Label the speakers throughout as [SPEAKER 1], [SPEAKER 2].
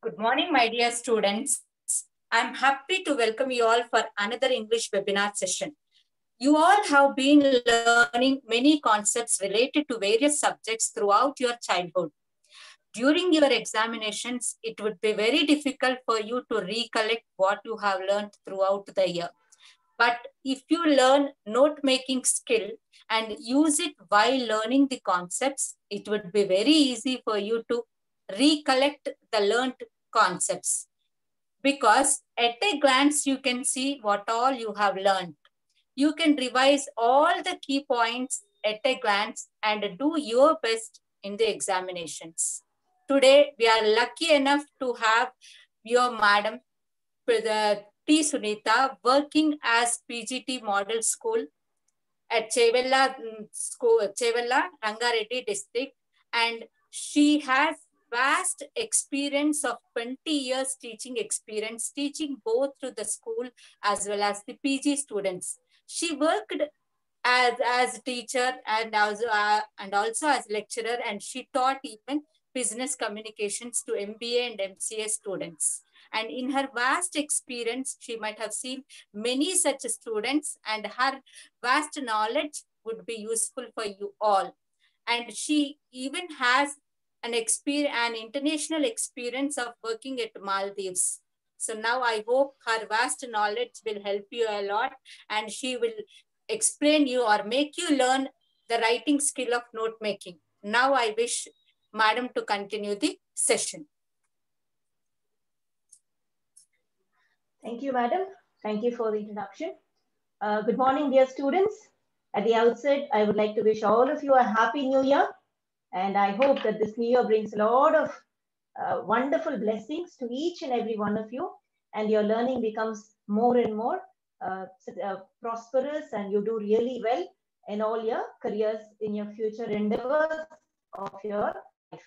[SPEAKER 1] Good morning, my dear students. I'm happy to welcome you all for another English webinar session. You all have been learning many concepts related to various subjects throughout your childhood. During your examinations, it would be very difficult for you to recollect what you have learned throughout the year. But if you learn note-making skill and use it while learning the concepts, it would be very easy for you to recollect the learned concepts. Because at a glance, you can see what all you have learned. You can revise all the key points at a glance and do your best in the examinations. Today, we are lucky enough to have your madam, T. Sunitha, working as PGT Model School at Chevella, Rangareddy district, and she has vast experience of 20 years teaching experience, teaching both to the school as well as the PG students. She worked as a teacher and also as lecturer, and she taught even business communications to MBA and MCA students. And in her vast experience, she might have seen many such students, and her vast knowledge would be useful for you all. And she even has an international experience of working at Maldives. So now I hope her vast knowledge will help you a lot, and she will explain you or make you learn the writing skill of note making. Now I wish Madam to continue the session.
[SPEAKER 2] Thank you, Madam. Thank you for the introduction. Good morning, dear students. At the outset, I would like to wish all of you a happy new year. And I hope that this new year brings a lot of wonderful blessings to each and every one of you. And your learning becomes more and more prosperous, and you do really well in all your careers, in your future endeavors of your life.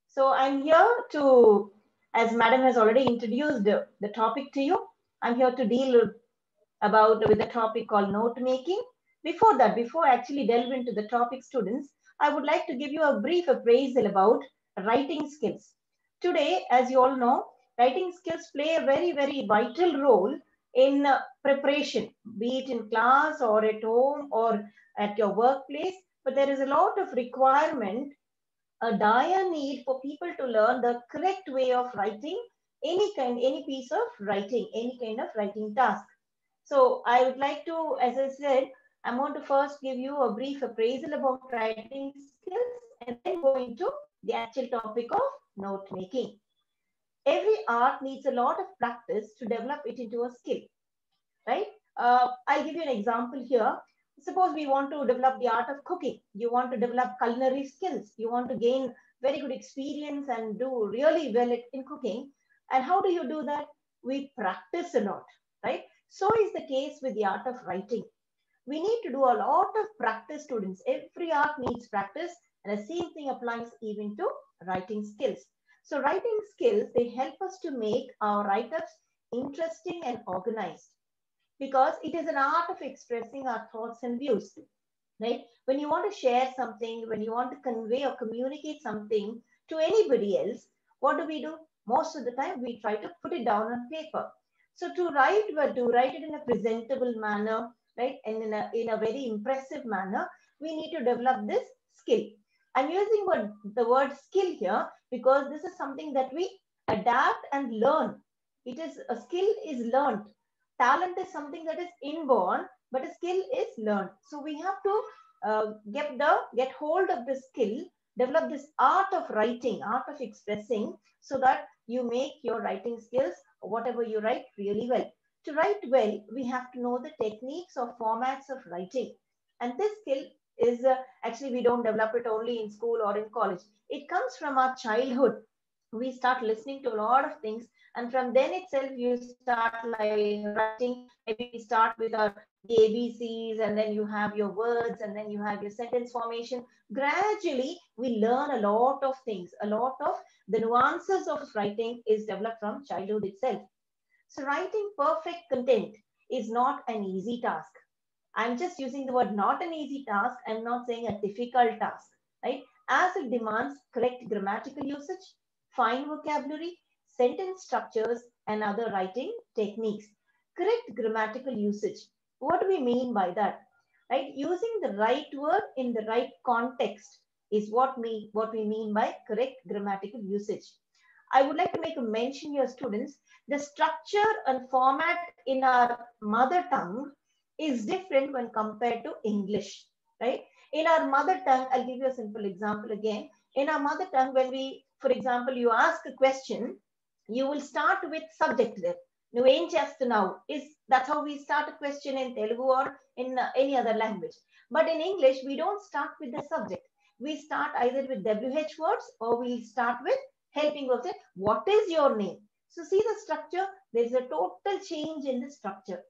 [SPEAKER 2] So I'm here to, as Madam has already introduced the topic to you, I'm here to deal with the topic called note making. Before that, before I actually delve into the topic, students, I would like to give you a brief appraisal about writing skills. Today, as you all know, writing skills play a very, very vital role in preparation, be it in class or at home or at your workplace. But there is a lot of requirement, a dire need for people to learn the correct way of writing any piece of writing, any kind of writing task. So I would like to, as I said, I'm going to first give you a brief appraisal about writing skills and then go into the actual topic of note making. Every art needs a lot of practice to develop it into a skill, right? I'll give you an example here. Suppose we want to develop the art of cooking. You want to develop culinary skills. You want to gain very good experience and do really well in cooking. And how do you do that? We practice a lot, right? So is the case with the art of writing. We need to do a lot of practice, students. Every art needs practice, and the same thing applies even to writing skills. So writing skills, they help us to make our write-ups interesting and organized, because it is an art of expressing our thoughts and views, right? When you want to share something, when you want to convey or communicate something to anybody else, what do? Most of the time, we try to put it down on paper. So to write it in a presentable manner, right, and in a very impressive manner, we need to develop this skill. I'm using the word skill here because this is something that we adapt and learn. It is a skill is learned. Talent is something that is inborn, but a skill is learned. So we have to get hold of the skill, develop this art of writing, art of expressing, so that you make your writing skills, whatever you write, really well. To write well, we have to know the techniques or formats of writing. And this skill is actually, we don't develop it only in school or in college. It comes from our childhood. We start listening to a lot of things, and from then itself you start like writing. Maybe we start with our ABCs, and then you have your words, and then you have your sentence formation. Gradually we learn a lot of things. A lot of the nuances of writing is developed from childhood itself. So writing perfect content is not an easy task. I'm just using the word not an easy task. I'm not saying a difficult task, right? As it demands correct grammatical usage, fine vocabulary, sentence structures and other writing techniques. Correct grammatical usage. What do we mean by that? Right? Using the right word in the right context is what we mean by correct grammatical usage. I would like to make a mention here, students. The structure and format in our mother tongue is different when compared to English, right? In our mother tongue, I'll give you a simple example again. In our mother tongue, when we, for example, you ask a question, you will start with subject there. నువ్వు ఏం చేస్తున్నావు is that's how we start a question in Telugu or in any other language. But in English, we don't start with the subject. We start either with WH words or we'll start with helping verbs. What is your name? So see the structure. There's a total change in the structure.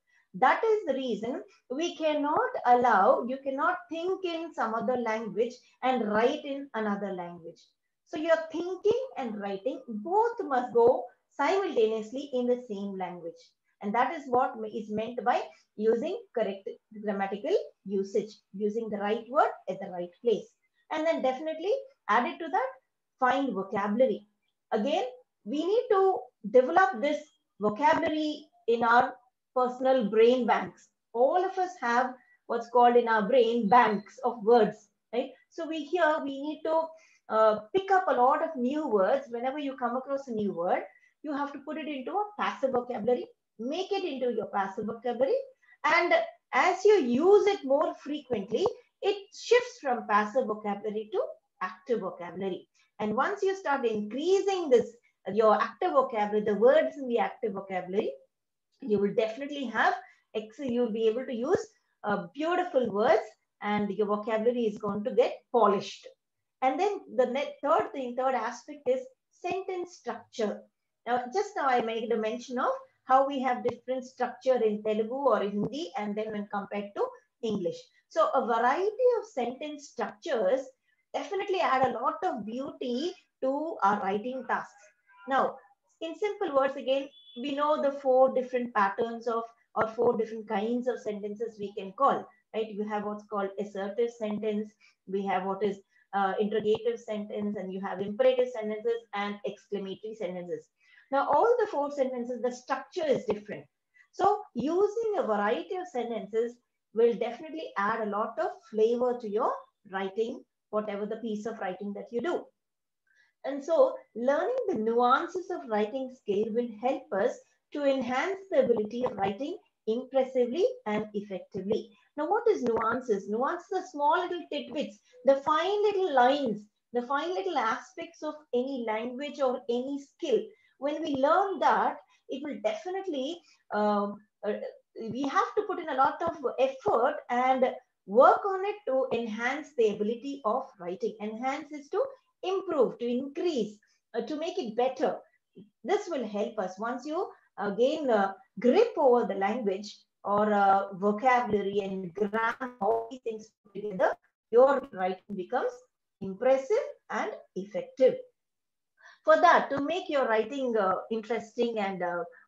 [SPEAKER 2] That is the reason we cannot allow, you cannot think in some other language and write in another language. So your thinking and writing both must go simultaneously in the same language. And that is what is meant by using correct grammatical usage, using the right word at the right place. And then definitely added to that, find vocabulary. Again, we need to develop this vocabulary in our personal brain banks. All of us have what's called in our brain banks of words, right? So we need to pick up a lot of new words. Whenever you come across a new word, you have to put it into a passive vocabulary, make it into your passive vocabulary, and as you use it more frequently, it shifts from passive vocabulary to active vocabulary. And once you start increasing this, your active vocabulary, the words in the active vocabulary, you will definitely have, you'll be able to use beautiful words, and your vocabulary is going to get polished. And then the third aspect is sentence structure. Now, just now I made a mention of how we have different structure in Telugu or Hindi, and then when compared to English. So a variety of sentence structures definitely add a lot of beauty to our writing tasks. Now, in simple words, again, we know the 4 different patterns of, or 4 different kinds of sentences we can call, right? We have what's called assertive sentence, we have what is interrogative sentence, and you have imperative sentences and exclamatory sentences. Now, all the 4 sentences, the structure is different. So using a variety of sentences will definitely add a lot of flavor to your writing, whatever the piece of writing that you do. And so learning the nuances of writing skill will help us to enhance the ability of writing impressively and effectively. Now, what is nuances? Nuances are small little tidbits, the fine little lines, the fine little aspects of any language or any skill. When we learn that, it will definitely, we have to put in a lot of effort and work on it to enhance the ability of writing. Enhance is to improve, to increase, to make it better. This will help us once you gain grip over the language or vocabulary and grammar, all these things together, your writing becomes impressive and effective. For that, to make your writing interesting and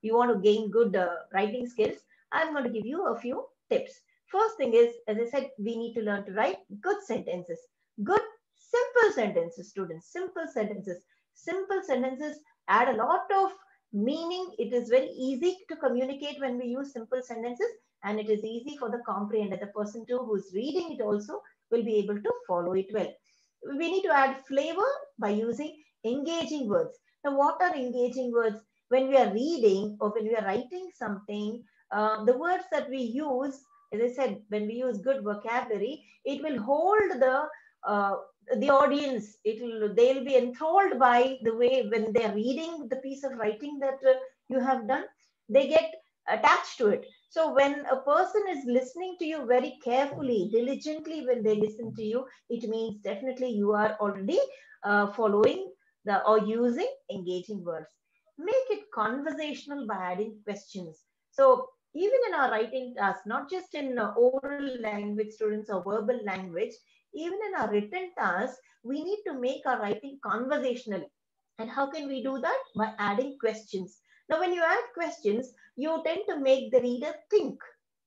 [SPEAKER 2] you want to gain good writing skills, I'm going to give you a few tips. First thing is, as I said, we need to learn to write good sentences. Good, simple sentences, students. Simple sentences. Simple sentences add a lot of meaning. It is very easy to communicate when we use simple sentences, and it is easy for the comprehender. The person too who's reading it also will be able to follow it well. We need to add flavor by using engaging words. Now, what are engaging words? When we are reading or when we are writing something, the words that we use, as I said, when we use good vocabulary, it will hold the audience. They'll be enthralled by the way when they're reading the piece of writing that you have done. They get attached to it. So when a person is listening to you very carefully, diligently, when they listen to you, it means definitely you are already following or using engaging words. Make it conversational by adding questions. So even in our writing task, not just in oral language students or verbal language, even in our written task, we need to make our writing conversational. And how can we do that? By adding questions. Now, when you add questions, you tend to make the reader think,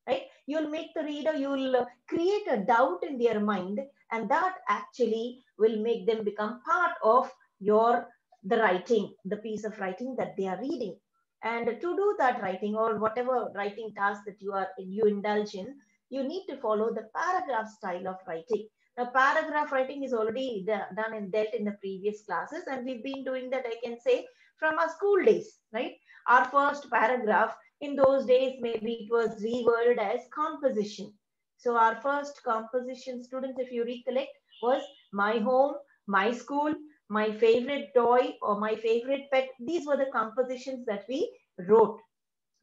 [SPEAKER 2] right? You'll make the reader, you'll create a doubt in their mind, and that actually will make them become part of your the writing, the piece of writing that they are reading. And to do that writing or whatever writing task that you indulge in, you need to follow the paragraph style of writing. Now, paragraph writing is already done and dealt in the previous classes, and we've been doing that, I can say, from our school days, right? Our first paragraph in those days, maybe it was reworded as composition. So our first composition, students, if you recollect, was my home, my school, my favorite toy, or my favorite pet. These were the compositions that we wrote,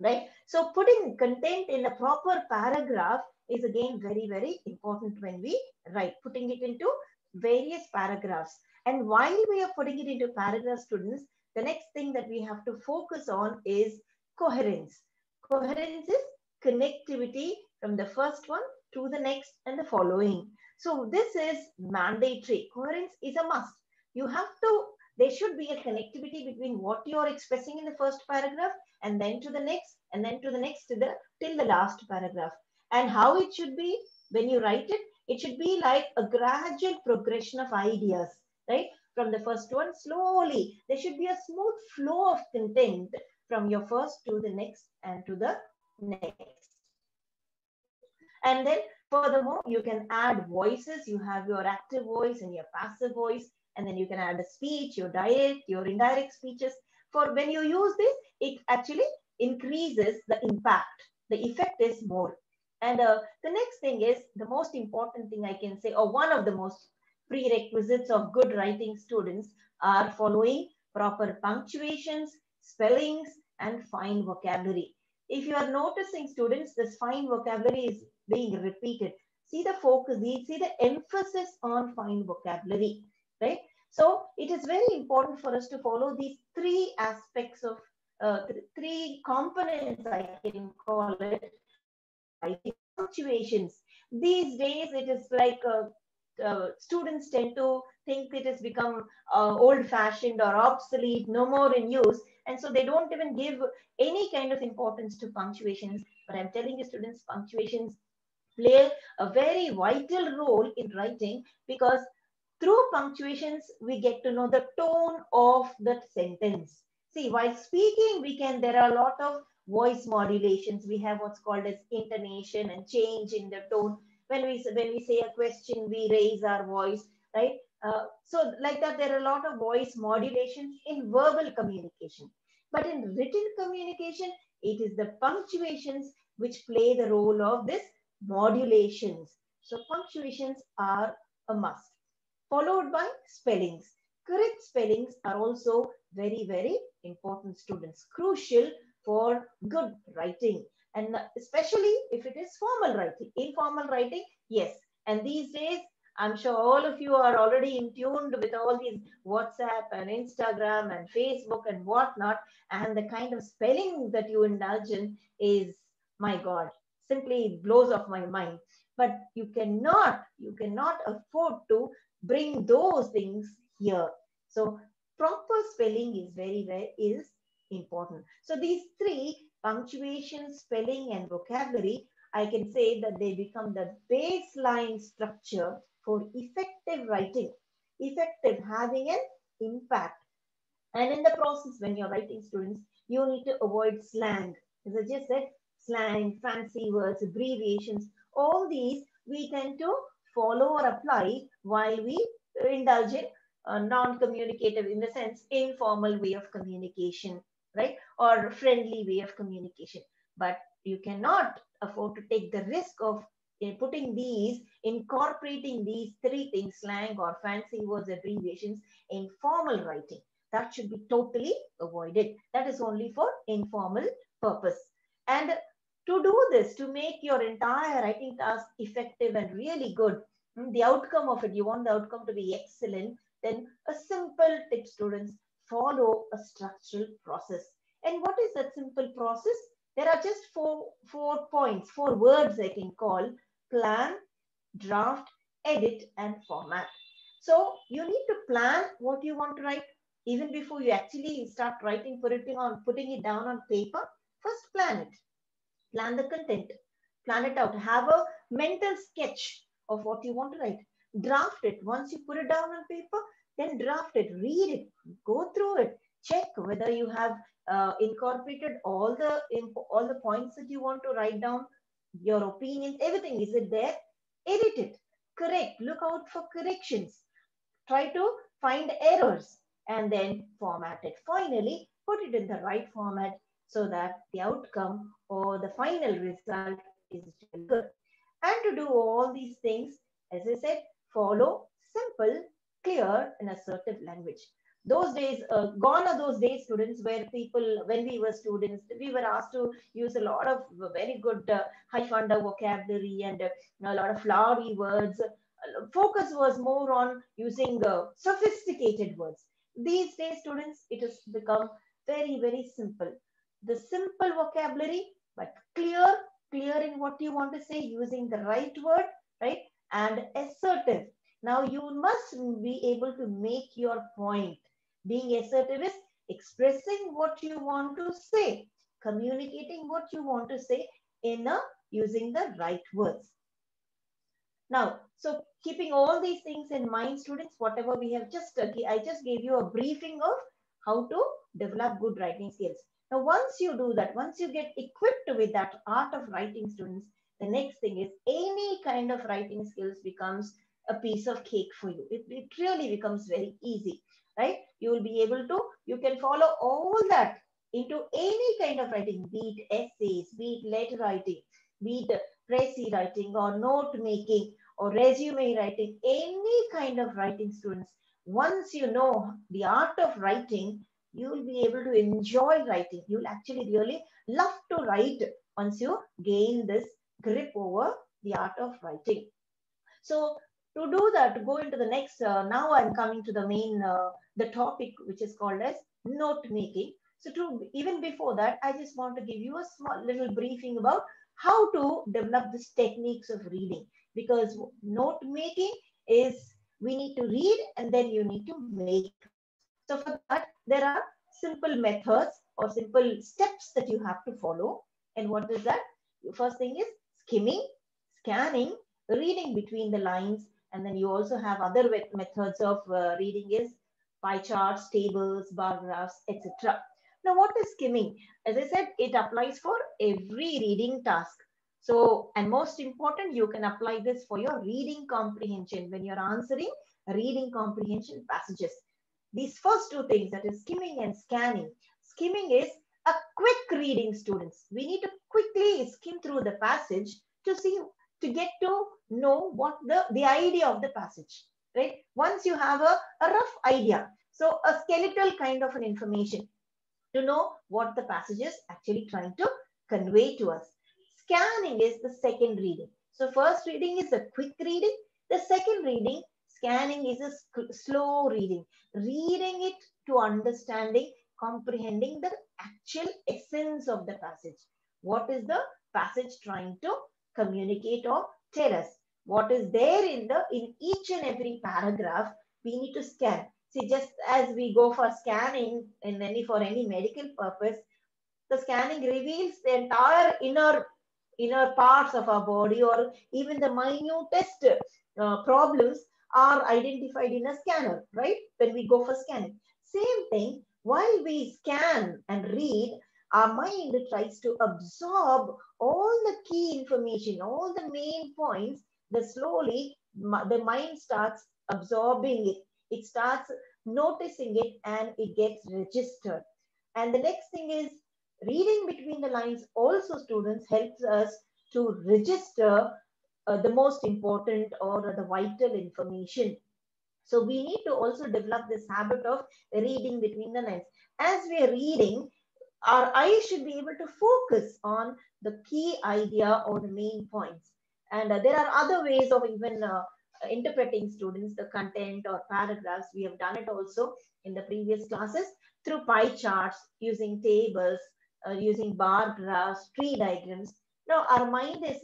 [SPEAKER 2] right? So putting content in a proper paragraph is again very, very important when we write, putting it into various paragraphs. And while we are putting it into paragraphs, students, the next thing that we have to focus on is coherence. Coherence is connectivity from the first one to the next and the following. So this is mandatory. Coherence is a must. You have to, there should be a connectivity between what you are expressing in the first paragraph and then to the next, and then to the next, to the till the last paragraph. And how it should be when you write it, it should be like a gradual progression of ideas, right? From the first one, slowly, there should be a smooth flow of content from your first to the next and to the next. And then furthermore, you can add voices. You have your active voice and your passive voice, and then you can add a speech, your direct, your indirect speeches. For when you use this, it actually increases the impact. The effect is more. And the next thing is the most important thing I can say, or one of the most prerequisites of good writing students are following proper punctuations, spellings, and fine vocabulary. If you are noticing, students, this fine vocabulary is being repeated. See the focus, see the emphasis on fine vocabulary, right? So it is very important for us to follow these three aspects of three components, I can call it, of writing. Punctuations. These days, it is like students tend to think it has become old-fashioned or obsolete, no more in use, and so they don't even give any kind of importance to punctuations. But I'm telling you, students, punctuations play a very vital role in writing, because through punctuations, we get to know the tone of the sentence. See, while speaking, there are a lot of voice modulations. We have what's called as intonation and change in the tone. When we say a question, we raise our voice, right? So like that, there are a lot of voice modulations in verbal communication. But in written communication, it is the punctuations which play the role of this modulations. So punctuations are a must, followed by spellings. Correct spellings are also very, very important, students, crucial for good writing, and especially if it is formal writing. Informal writing, yes. And these days, I'm sure all of you are already in tuned with all these WhatsApp and Instagram and Facebook and whatnot, and the kind of spelling that you indulge in is, my God, simply blows off my mind. But you cannot afford to bring those things here. So proper spelling is is important. So these three, punctuation, spelling, and vocabulary, I can say that they become the baseline structure for effective writing, effective, having an impact. And in the process, when you're writing, students, you need to avoid slang. As I just said, slang, fancy words, abbreviations, all these we tend to follow or apply while we indulge in non-communicative, in the sense, informal way of communication, right? Or friendly way of communication. But you cannot afford to take the risk of incorporating these three things, slang or fancy words, abbreviations, in formal writing. That should be totally avoided. That is only for informal purpose. And to do this, to make your entire writing task effective and really good, the outcome of it, you want the outcome to be excellent, then a simple tip, students, follow a structural process. And what is that simple process? There are just four points, four words I can call: plan, draft, edit, and format. So you need to plan what you want to write even before you actually start writing, putting it down on paper. First, plan it. Plan the content. Plan it out. Have a mental sketch of what you want to write. Draft it. Once you put it down on paper, then draft it, read it, go through it, check whether you have incorporated all the points that you want to write down, your opinions, everything. Is it there? Edit it, correct, look out for corrections, try to find errors, and then format it. Finally, put it in the right format so that the outcome or the final result is really good. And to do all these things, as I said, follow simple, clear, and assertive language. Those days, gone are those days, students, where people, when we were students, we were asked to use a lot of very good high funder vocabulary and a lot of flowery words. Focus was more on using sophisticated words. These days, students, it has become very, very simple. The simple vocabulary, but clear in what you want to say, using the right word, right? And assertive. Now, you must be able to make your point. Being assertive is expressing what you want to say, communicating what you want to say in using the right words. Now, so keeping all these things in mind, students, whatever we have just, I just gave you a briefing of how to develop good writing skills. Now, once you do that, once you get equipped with that art of writing, students, the next thing is any kind of writing skills becomes a piece of cake for you. It really becomes very easy, right? You will be able to, you can follow all that into any kind of writing, be it essays, be it letter writing, be it précis writing or note making or resume writing, any kind of writing, students. Once you know the art of writing, you will be able to enjoy writing. You'll actually really love to write once you gain this grip over the art of writing. So to do that, to go into the next, now I'm coming to the main, the topic, which is called as note making. So to, even before that, I just want to give you a small little briefing about how to develop these techniques of reading, because note making is, we need to read and then you need to make notes. So for that, there are simple methods or simple steps that you have to follow. And what is that? First thing is skimming, scanning, reading between the lines, and then you also have other methods of reading is pie charts, tables, bar graphs, etc. Now, what is skimming? As I said, it applies for every reading task. So, and most important, you can apply this for your reading comprehension when you're answering reading comprehension passages. These first two things, that is skimming and scanning. Skimming is a quick reading, students. We need to quickly skim through the passage to see, to get to know what the idea of the passage, right? Once you have a rough idea, so a skeletal kind of an information to know what the passage is actually trying to convey to us. Scanning is the second reading. So first reading is a quick reading. The second reading, scanning, is a slow reading. Reading it to understanding, comprehending the actual essence of the passage. What is the passage trying to communicate or tell us? What is there in each and every paragraph, we need to scan. See, just as we go for scanning for any medical purpose, the scanning reveals the entire inner parts of our body, or even the minutest problems are identified in a scanner, right? When we go for scanning. Same thing, while we scan and read, our mind tries to absorb all the key information, all the main points, that slowly the mind starts absorbing it. It starts noticing it and it gets registered. And the next thing is reading between the lines also, students, helps us to register the most important or the vital information. So we need to also develop this habit of reading between the lines. As we are reading, our eyes should be able to focus on the key idea or the main points. And there are other ways of even interpreting, students, the content or paragraphs. We have done it also in the previous classes through pie charts, using tables, using bar graphs, tree diagrams. Now, our mind is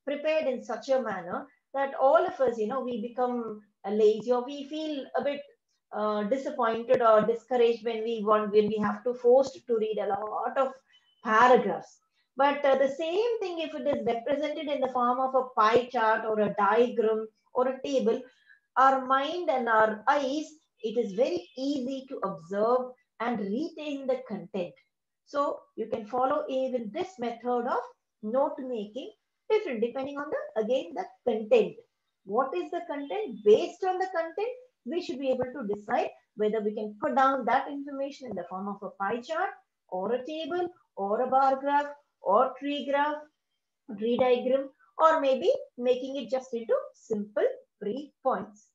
[SPEAKER 2] prepared in such a manner that all of us, we become lazy, or we feel a bit disappointed or discouraged when we have to forced to read a lot of paragraphs. But the same thing, if it is represented in the form of a pie chart or a diagram or a table, our mind and our eyes It is very easy to observe and retain the content. So you can follow even this method of note making different depending on again the content. What is the content? Based on the content, we should be able to decide whether we can put down that information in the form of a pie chart or a table or a bar graph or tree graph, tree diagram, or maybe making it just into simple brief points.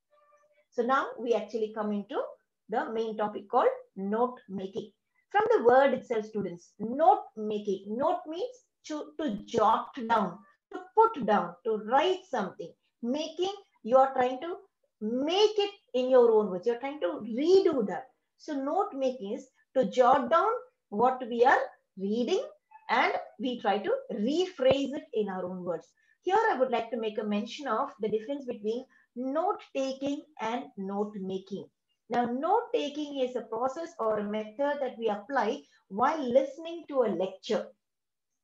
[SPEAKER 2] So now we actually come into the main topic called note making. From the word itself, students, note making. Note means to jot down, to put down, to write something. Making, you are trying to make it in your own words. You're trying to redo that. So note making is to jot down what we are reading and we try to rephrase it in our own words. Here I would like to make a mention of the difference between note taking and note making. Now, note taking is a process or a method that we apply while listening to a lecture,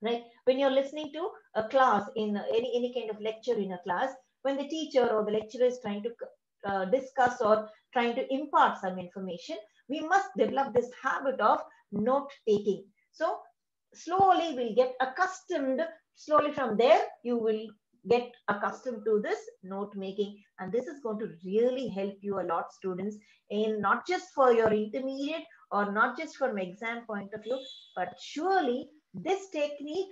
[SPEAKER 2] right? When you're listening to a class in any kind of lecture in a class, when the teacher or the lecturer is trying to discuss or trying to impart some information, we must develop this habit of note taking. So slowly we'll get accustomed. Slowly from there, you will get accustomed to this note making, and this is going to really help you a lot, students, in not just for your intermediate or not just from exam point of view, but surely this technique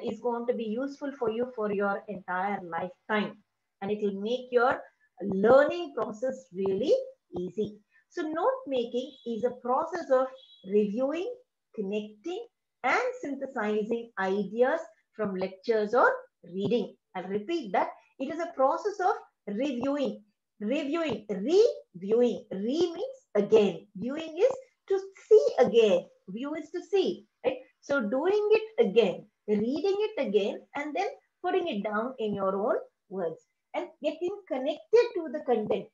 [SPEAKER 2] is going to be useful for you for your entire lifetime, and it will make your learning process really easy. So note making is a process of reviewing, connecting, and synthesizing ideas from lectures or reading. I'll repeat that. It is a process of reviewing, reviewing. Re means again. Viewing is to see again. View is to see, right? So doing it again, reading it again, and then putting it down in your own words and getting connected to the content.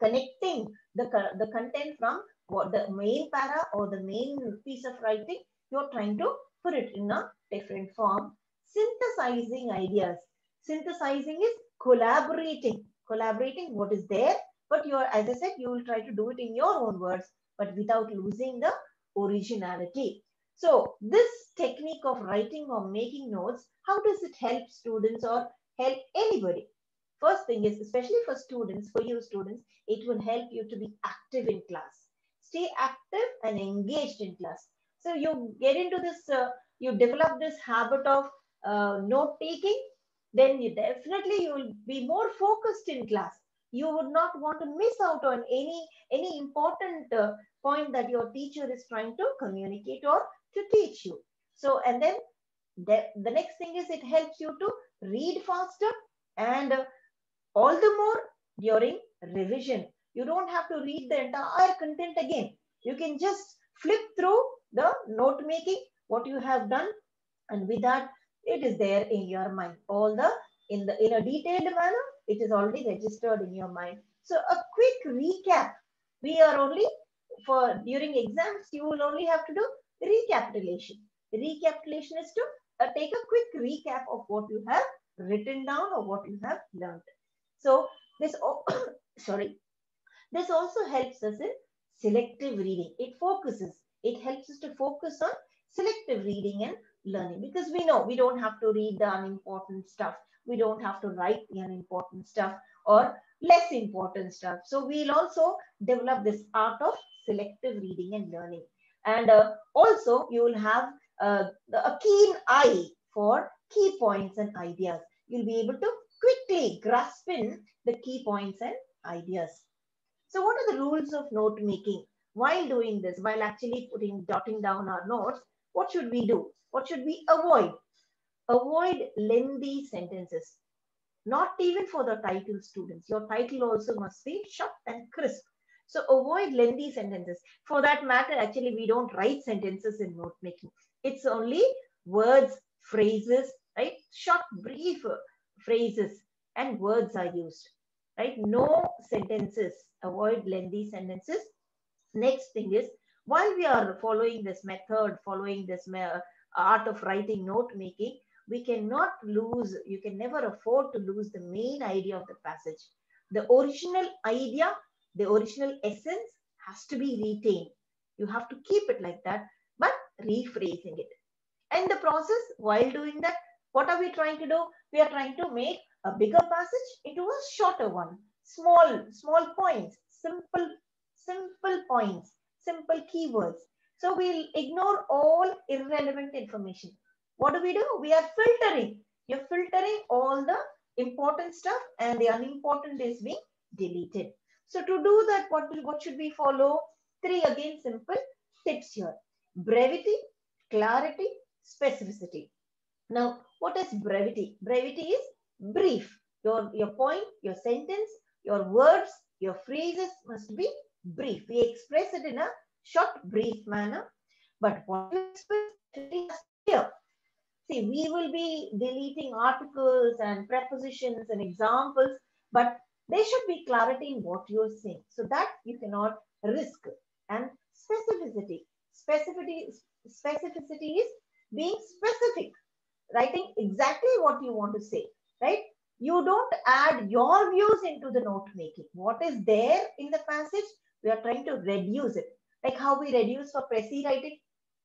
[SPEAKER 2] Connecting the content from what the main para or the main piece of writing, you're trying to put it in a different form. Synthesizing ideas. Synthesizing is collaborating. Collaborating what is there, but you're, as I said, you will try to do it in your own words, but without losing the originality. So this technique of writing or making notes, how does it help students or help anybody? First thing is, especially for students, for you students, it will help you to be active in class. Stay active and engaged in class. So you get into this, you develop this habit of note taking, then you will be more focused in class. You would not want to miss out on any important point that your teacher is trying to communicate or to teach you. So, and then the next thing is it helps you to read faster and all the more during revision. You don't have to read the entire content again. You can just flip through the note making, what you have done, and with that, it is there in your mind. All the in a detailed manner, it is already registered in your mind. So a quick recap. We are only for during exams, you will only have to do recapitulation. Recapitulation is to take a quick recap of what you have written down or what you have learned. So this, sorry, this also helps us in selective reading. It focuses, it helps us to focus on selective reading and learning, because we know we don't have to read the unimportant stuff. We don't have to write the unimportant stuff or less important stuff. So we'll also develop this art of selective reading and learning. And also you will have a keen eye for key points and ideas. You'll be able to quickly grasp in the key points and ideas. So what are the rules of note making? While doing this, while actually jotting down our notes, what should we do? What should we avoid? Avoid lengthy sentences. Not even for the title, students. Your title also must be short and crisp. So avoid lengthy sentences. For that matter, actually, we don't write sentences in note making. It's only words, phrases, right? Short, brief phrases and words are used, right? No sentences. Avoid lengthy sentences. Next thing is, while we are following this method, following this art of writing note making, we cannot lose, you can never afford to lose the main idea of the passage. The original idea The original essence has to be retained. You have to keep it like that, but rephrasing it. And the process, while doing that, what are we trying to do? We are trying to make a bigger passage into a shorter one. Small points, simple points, simple keywords. So we'll ignore all irrelevant information. What do? We are filtering. You're filtering all the important stuff and the unimportant is being deleted. So to do that, what should we follow? 3 again simple tips here. Brevity, clarity, specificity. Now, what is brevity? Brevity is brief. Your point, your sentence, your words, your phrases must be brief. We express it in a short, brief manner. But what you express definitely has to be clear. See, we will be deleting articles and prepositions and examples, but there should be clarity in what you are saying. So that you cannot risk. And specificity. Specificity is being specific, writing exactly what you want to say, right? You don't add your views into the note making. What is there in the passage, we are trying to reduce it. Like how we reduce for précis writing,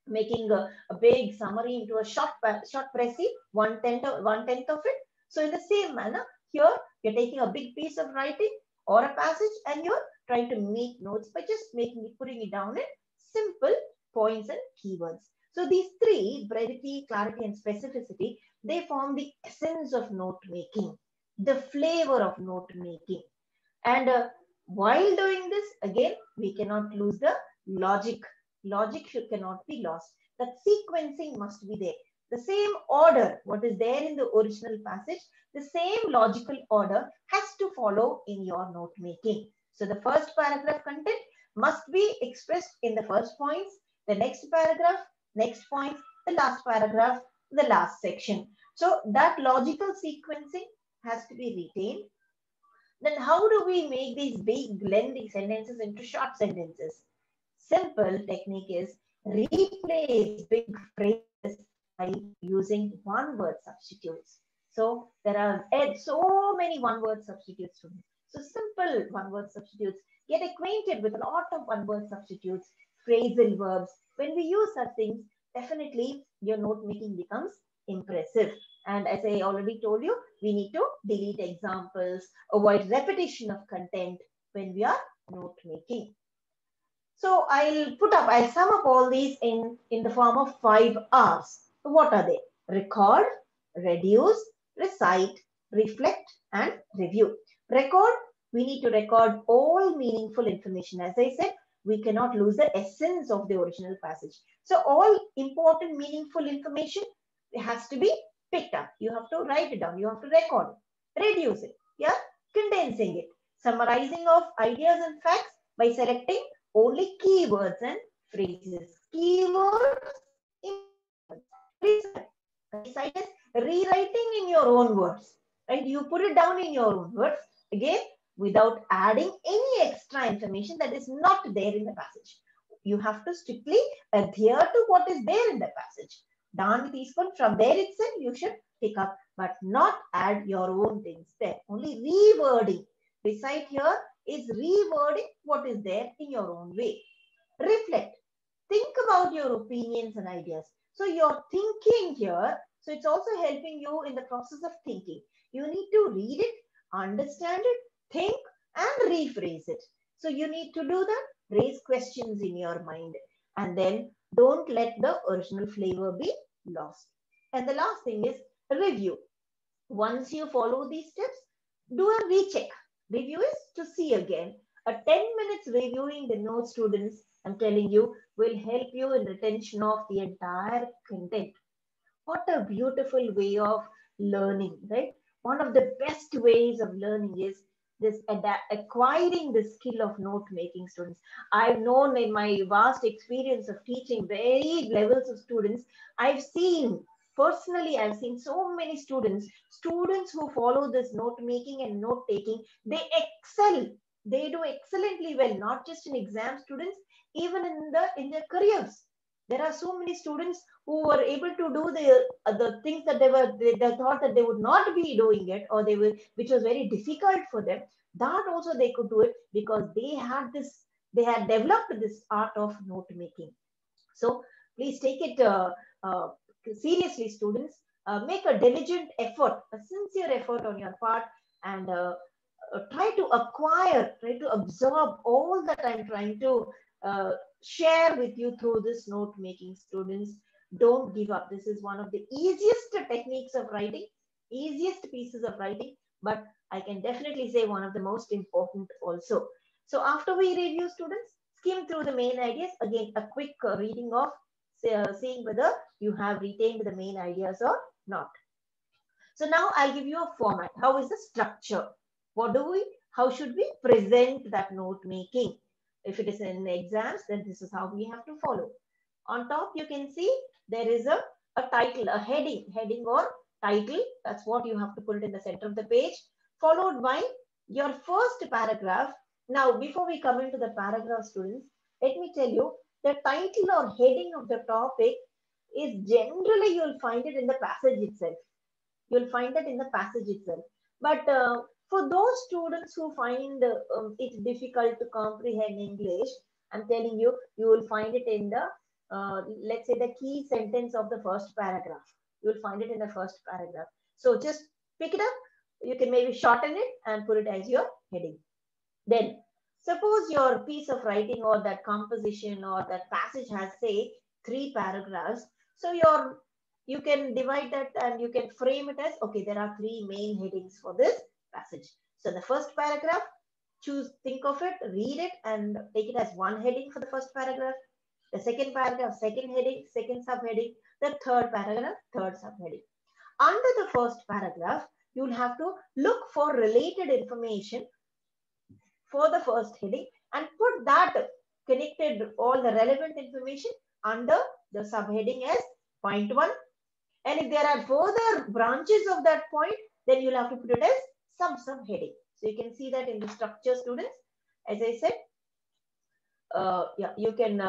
[SPEAKER 2] making a big summary into a short précis, one tenth of it. So in the same manner, here you're taking a big piece of writing or a passage and you're trying to make notes by just putting it down in simple points and keywords. So these 3, brevity, clarity, and specificity, they form the essence of note making, the flavor of note making. And while doing this, again, we cannot lose the logic. Logic cannot be lost. That sequencing must be there. The same order, what is there in the original passage, the same logical order has to follow in your note making. So the first paragraph content must be expressed in the first points, the next paragraph, next point, the last paragraph, the last section. So that logical sequencing has to be retained. Then how do we make these big lengthy sentences into short sentences? Simple technique is replace big phrases by using one-word substitutes. So there are so many one-word substitutes. So simple one-word substitutes. Get acquainted with a lot of one-word substitutes, phrasal verbs. When we use such things, definitely your note making becomes impressive. And as I already told you, we need to delete examples, avoid repetition of content when we are note making. So I'll sum up all these in the form of 5 R's. So what are they? Record, reduce, recite, reflect, and review. Record, we need to record all meaningful information. As I said, we cannot lose the essence of the original passage. So all important meaningful information has to be picked up. You have to write it down. You have to record it. Reduce it. Yeah, condensing it. Summarizing of ideas and facts by selecting only keywords and phrases. Keywords, recite is rewriting in your own words. Right? You put it down in your own words. Again, without adding any extra information that is not there in the passage. You have to strictly adhere to what is there in the passage. Down teaspoon, from there itself you should pick up, but not add your own things there. Only rewording. Recite here is rewording what is there in your own way. Reflect. Think about your opinions and ideas. So you're thinking here. So it's also helping you in the process of thinking. You need to read it, understand it, think, and rephrase it. So you need to do that. Raise questions in your mind. And then don't let the original flavor be lost. And the last thing is review. Once you follow these steps, do a recheck. Review is to see again. A 10 minutes reviewing the notes, students, I'm telling you, will help you in retention of the entire content. What a beautiful way of learning, right? One of the best ways of learning is this acquiring the skill of note making, students. I've known in my vast experience of teaching varied levels of students, I've seen so many students who follow this note making and note taking, they excel. They do excellently well, not just in exam students, even in their careers. There are so many students who were able to do the things that they thought that they would not be doing it, or which was very difficult for them. That also they could do it because they had developed this art of note making. So please take it seriously, students. Make a diligent effort, a sincere effort on your part, and try to absorb all that I'm trying to share with you through this note making, students. Don't give up. This is one of the easiest techniques of writing, easiest pieces of writing, but I can definitely say one of the most important also. So after we review, students, skim through the main ideas. Again, a quick reading of seeing whether you have retained the main ideas or not. So now I'll give you a format. How is the structure? How should we present that note making? If it is in exams, then this is how we have to follow. On top, you can see there is a title, a heading or title. That's what you have to put it in the center of the page, followed by your first paragraph. Now, before we come into the paragraph, students, let me tell you the title or heading of the topic is generally you'll find it in the passage itself. You'll find that in the passage itself. But for those students who find it difficult to comprehend English, I'm telling you, you will find it in the, let's say, the key sentence of the first paragraph. You will find it in the first paragraph. So just pick it up. You can maybe shorten it and put it as your heading. Then, suppose your piece of writing or that composition or that passage has, say, 3 paragraphs. So you can divide that and you can frame it as, okay, there are 3 main headings for this passage. So the first paragraph, think of it, read it and take it as one heading for the first paragraph. The second paragraph, second heading, second subheading. The third paragraph, third subheading. Under the first paragraph, you'll have to look for related information for the first heading and put that connected all the relevant information under the subheading as point 1. And if there are further branches of that point, then you'll have to put it as subheading. So you can see that in the structure, students. As I said, yeah, you can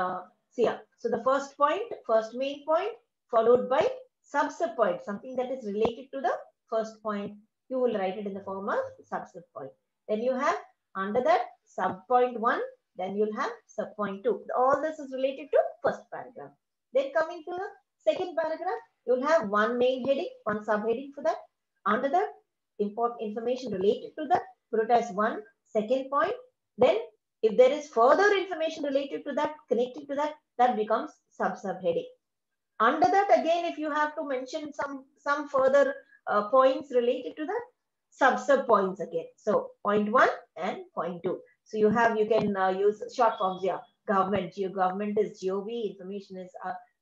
[SPEAKER 2] see. So the first point, first main point, followed by sub point, something that is related to the first point. You will write it in the form of sub point. Then you have under that sub point 1, then you'll have sub point 2. All this is related to first paragraph. Then coming to the second paragraph, you'll have one main heading, one subheading for that. Under that, important information related to that, put it as one second point. Then if there is further information related to that, connected to that, that becomes subheading. Under that, again, if you have to mention some further points related to that, sub points again. So point 1 and point 2. So you can use short forms here. Government is GOV, information is,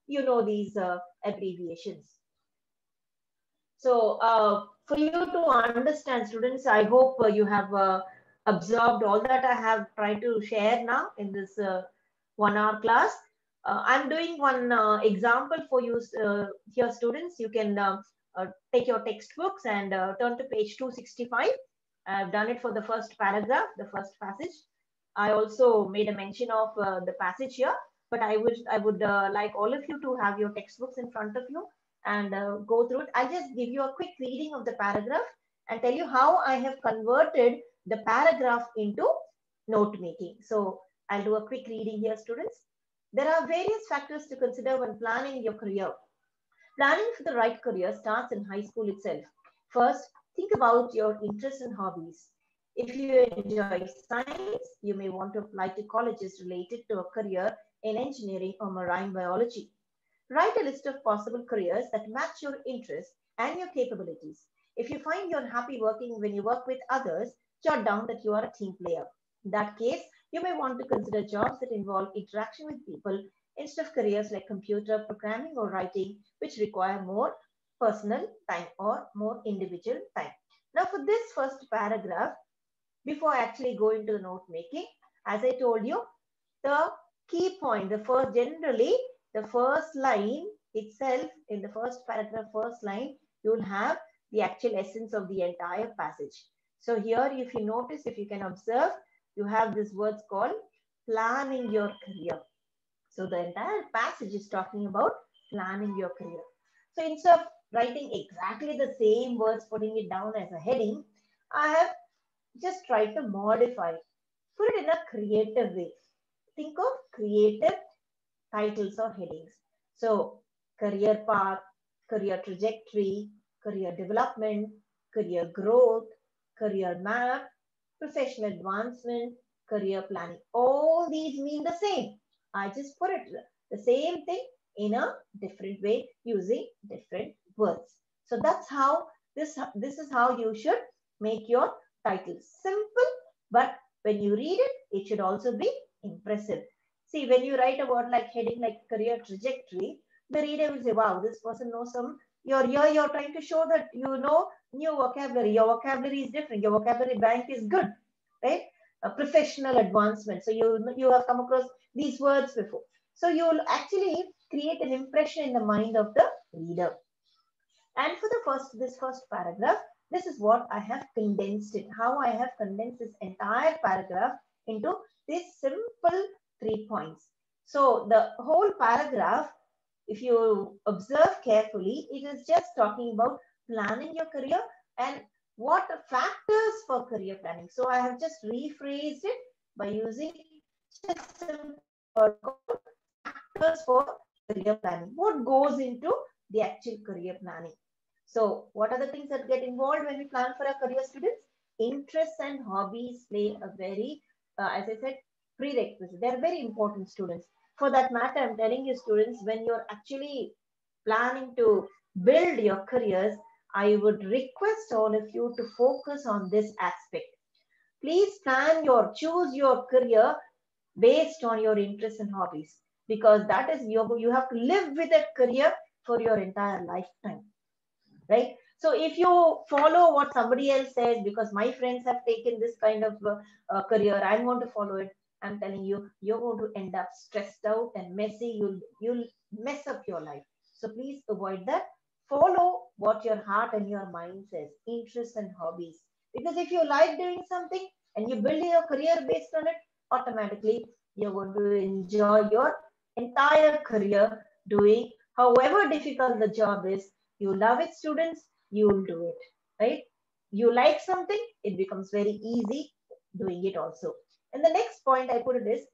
[SPEAKER 2] these abbreviations. So for you to understand, students, I hope you have absorbed all that I have tried to share now in this 1-hour class. I'm doing one example for you here, students. You can take your textbooks and turn to page 265. I've done it for the first paragraph, the first passage. I also made a mention of the passage here, but I would like all of you to have your textbooks in front of you and go through it. I'll just give you a quick reading of the paragraph and tell you how I have converted the paragraph into note making. So I'll do a quick reading here, students. There are various factors to consider when planning your career. Planning for the right career starts in high school itself. First, think about your interests and hobbies. If you enjoy science, you may want to apply to colleges related to a career in engineering or marine biology. Write a list of possible careers that match your interests and your capabilities. If you find you're happy working when you work with others, jot down that you are a team player. In that case, you may want to consider jobs that involve interaction with people instead of careers like computer programming or writing, which require more personal time or more individual time. Now, for this first paragraph, before I actually go into the note making, as I told you, the key point, generally, the first line itself, in the first paragraph, first line, you'll have the actual essence of the entire passage. So here, if you notice, if you can observe, you have these words called planning your career. So the entire passage is talking about planning your career. So instead of writing exactly the same words, putting it down as a heading, I have just try to modify it. Put it in a creative way. Think of creative titles or headings. So, career path, career trajectory, career development, career growth, career map, professional advancement, career planning. All these mean the same. I just put it the same thing in a different way using different words. So that's how this is how you should make your title simple, but when you read it, it should also be impressive. See, when you write a word like heading like career trajectory, the reader will say, wow, this person knows some. You're trying to show that you know new vocabulary. Your vocabulary is different. Your vocabulary bank is good, right? A professional advancement. So you have come across these words before. So you'll actually create an impression in the mind of the reader. And for this first paragraph, this is what I have condensed it. How I have condensed this entire paragraph into this simple 3 points. So the whole paragraph, if you observe carefully, it is just talking about planning your career and what are factors for career planning. So I have just rephrased it by using just simple word called factors for career planning. What goes into the actual career planning? So what are the things that get involved when we plan for our career, students? Interests and hobbies play a very, as I said, prerequisite. They're very important, students. For that matter, I'm telling you, students, when you're actually planning to build your careers, I would request all of you to focus on this aspect. Please choose your career based on your interests and hobbies, because that is you have to live with that career for your entire lifetime, right? So if you follow what somebody else says, because my friends have taken this kind of career, I'm going to follow it. I'm telling you, you're going to end up stressed out and messy. You'll mess up your life. So please avoid that. Follow what your heart and your mind says, interests and hobbies. Because if you like doing something and you build your career based on it, automatically you're going to enjoy your entire career doing however difficult the job is. You love it, students, you will do it, right? You like something, it becomes very easy doing it also. And the next point I put it is,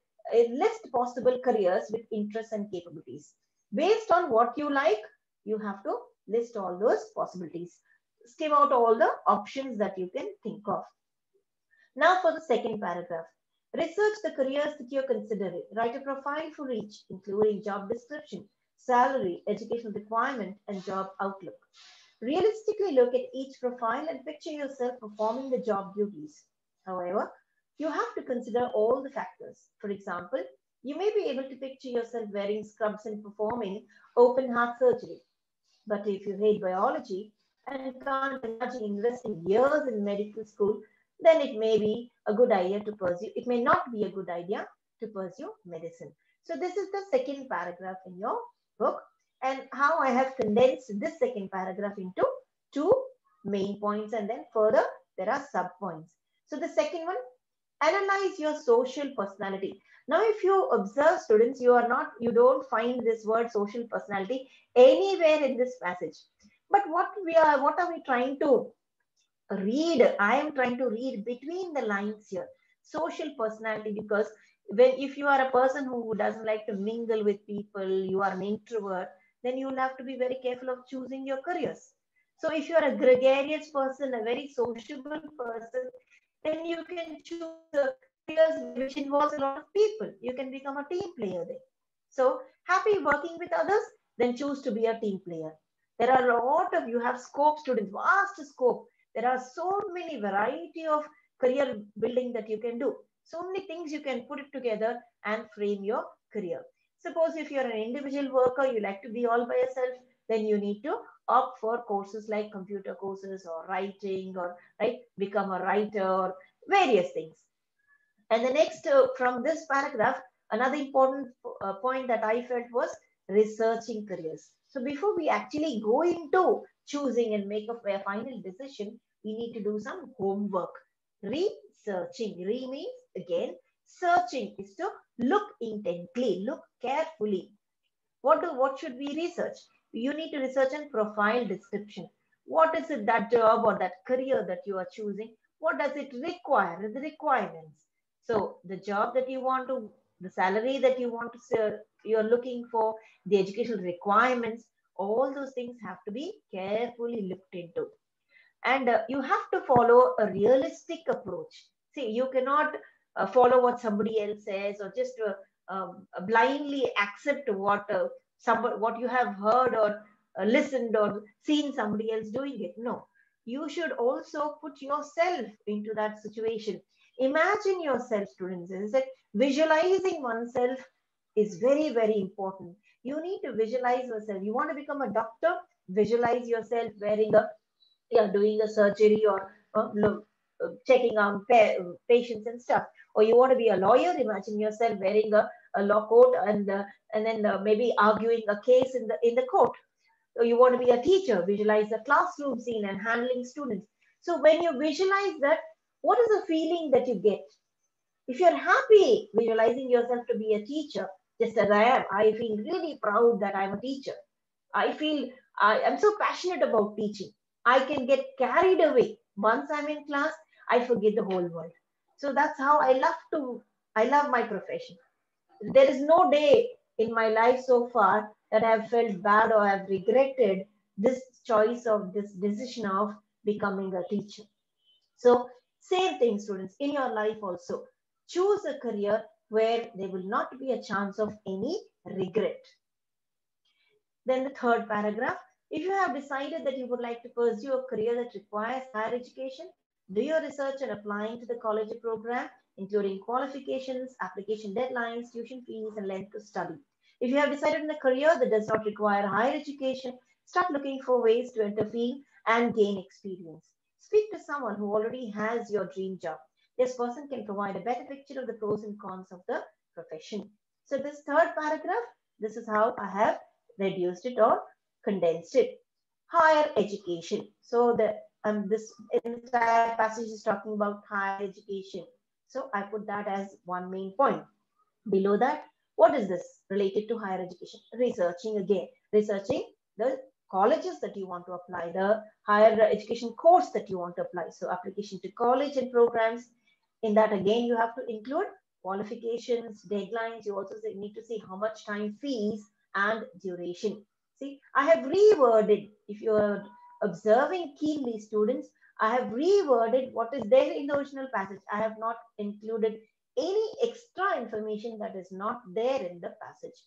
[SPEAKER 2] list possible careers with interests and capabilities. Based on what you like, you have to list all those possibilities. Skim out all the options that you can think of. Now for the second paragraph. Research the careers that you're considering. Write a profile for each, including job description, salary, educational requirement, and job outlook. Realistically look at each profile and picture yourself performing the job duties. However, you have to consider all the factors. For example, you may be able to picture yourself wearing scrubs and performing open heart surgery. But if you hate biology and can't imagine investing years in medical school, then it may be a good idea to pursue. It may not be a good idea to pursue medicine. So this is the second paragraph in your book, and how I have condensed this second paragraph into 2 main points, and then further there are sub points. So the second one, analyze your social personality. Now, if you observe, students, you don't find this word social personality anywhere in this passage. But what are we trying to read? I am trying to read between the lines here. Social personality, because if you are a person who doesn't like to mingle with people, you are an introvert, then you will have to be very careful of choosing your careers. So if you are a gregarious person, a very sociable person, then you can choose careers which involves a lot of people. You can become a team player there. So happy working with others, then choose to be a team player. There are a lot of, you have scope, students, vast scope. There are so many variety of career building that you can do. So many things you can put it together and frame your career. Suppose if you're an individual worker, you like to be all by yourself, then you need to opt for courses like computer courses or writing, or become a writer, or various things. And the next, from this paragraph, another important point that I felt was researching careers. So before we actually go into choosing and make a final decision, we need to do some homework. Researching. Re means again, searching is to look intently, look carefully. What should we research? You need to research and profile description. What is it, that job or that career that you are choosing? What does it require? The requirements. So the job that you want to, the salary that you want to serve, you're looking for, the educational requirements, all those things have to be carefully looked into. And you have to follow a realistic approach. See, you cannot follow what somebody else says, or just blindly accept what you have heard or listened or seen somebody else doing it. No, you should also put yourself into that situation. Imagine yourself, students. Is it visualizing oneself is very, very important. You need to visualize yourself. You want to become a doctor, visualize yourself wearing a, yeah, doing a surgery, or checking on patients and stuff. Or you want to be a lawyer, imagine yourself wearing a law coat, and then maybe arguing a case in the court. Or you want to be a teacher, visualize the classroom scene and handling students. So when you visualize that, what is the feeling that you get? If you're happy visualizing yourself to be a teacher, just as I am, I feel really proud that I'm a teacher. I feel I am so passionate about teaching. I can get carried away. Once I'm in class, I forget the whole world. So that's how I love my profession. There is no day in my life so far that I've felt bad or I've regretted this choice of this decision of becoming a teacher. So same thing, students, in your life also. Choose a career where there will not be a chance of any regret. Then the third paragraph, if you have decided that you would like to pursue a career that requires higher education, do your research on applying to the college program, including qualifications, application deadlines, tuition fees, and length of study. If you have decided on a career that does not require higher education, start looking for ways to enter field and gain experience. Speak to someone who already has your dream job. This person can provide a better picture of the pros and cons of the profession. So this third paragraph, this is how I have reduced it or condensed it. Higher education. So this entire passage is talking about higher education. So I put that as one main point. Below that, what is this related to higher education? Researching again. Researching the colleges that you want to apply, the higher education course that you want to apply. So application to college and programs. In that again, you have to include qualifications, deadlines. You also need to see how much time, fees, and duration. See, I have reworded, if you are observing keenly, students, I have reworded what is there in the original passage. I have not included any extra information that is not there in the passage.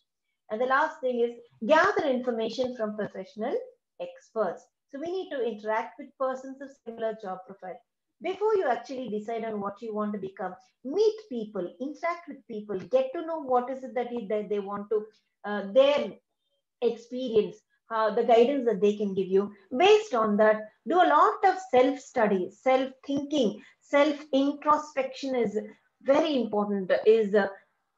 [SPEAKER 2] And the last thing is gather information from professional experts. So we need to interact with persons of similar job profile. Before you actually decide on what you want to become, meet people, interact with people, get to know what is it that they want to, their experience, the guidance that they can give you. Based on that, do a lot of self-study, self-thinking, self-introspection is very important, is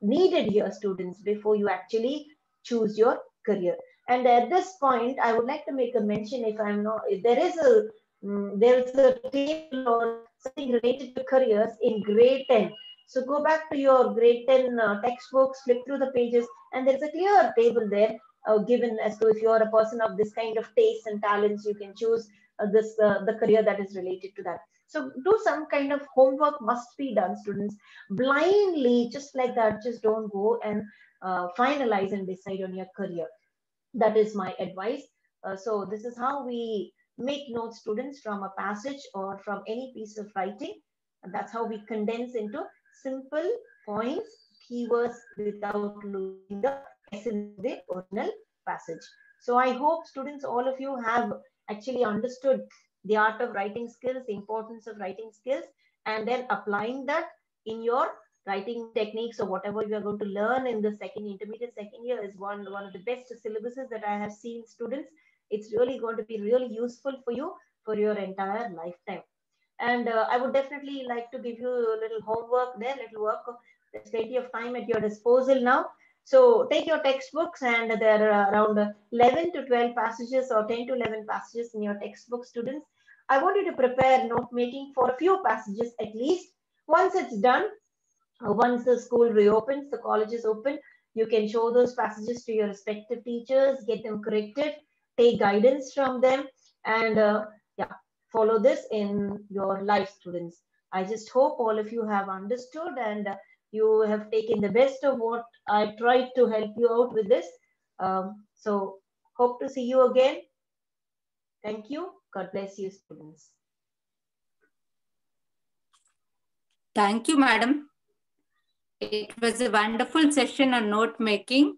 [SPEAKER 2] needed here, students, before you actually choose your career. And at this point, I would like to make a mention, if there is a table or something related to careers in grade 10. So go back to your grade 10 textbooks, flip through the pages, and there's a clear table there given as to if you're a person of this kind of tastes and talents, you can choose the career that is related to that. So do some kind of homework must be done, students. Blindly, just like that, just don't go and finalize and decide on your career. That is my advice. So this is how we make notes, students, from a passage or from any piece of writing. And that's how we condense into simple points, keywords, without losing the essence of the original passage. So I hope, students, all of you have actually understood the art of writing skills, the importance of writing skills, and then applying that in your writing techniques, or whatever you are going to learn in the intermediate second year is one of the best syllabuses that I have seen, students. It's really going to be really useful for you for your entire lifetime. And I would definitely like to give you a little homework there, little work. There's plenty of time at your disposal now. So take your textbooks, and there are around 11 to 12 passages or 10 to 11 passages in your textbook, students. I want you to prepare note making for a few passages at least. Once it's done, once the school reopens, the college is open, you can show those passages to your respective teachers, get them corrected, take guidance from them, and yeah, follow this in your life, students. I just hope all of you have understood and you have taken the best of what I tried to help you out with this. So hope to see you again. Thank you. God bless you, students.
[SPEAKER 1] Thank you, madam. It was a wonderful session on note making.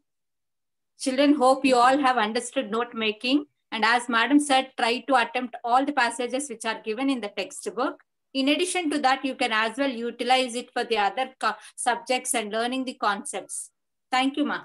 [SPEAKER 1] Children, hope you all have understood note making. And as madam said, try to attempt all the passages which are given in the textbook. In addition to that, you can as well utilize it for the other subjects and learning the concepts. Thank you, ma.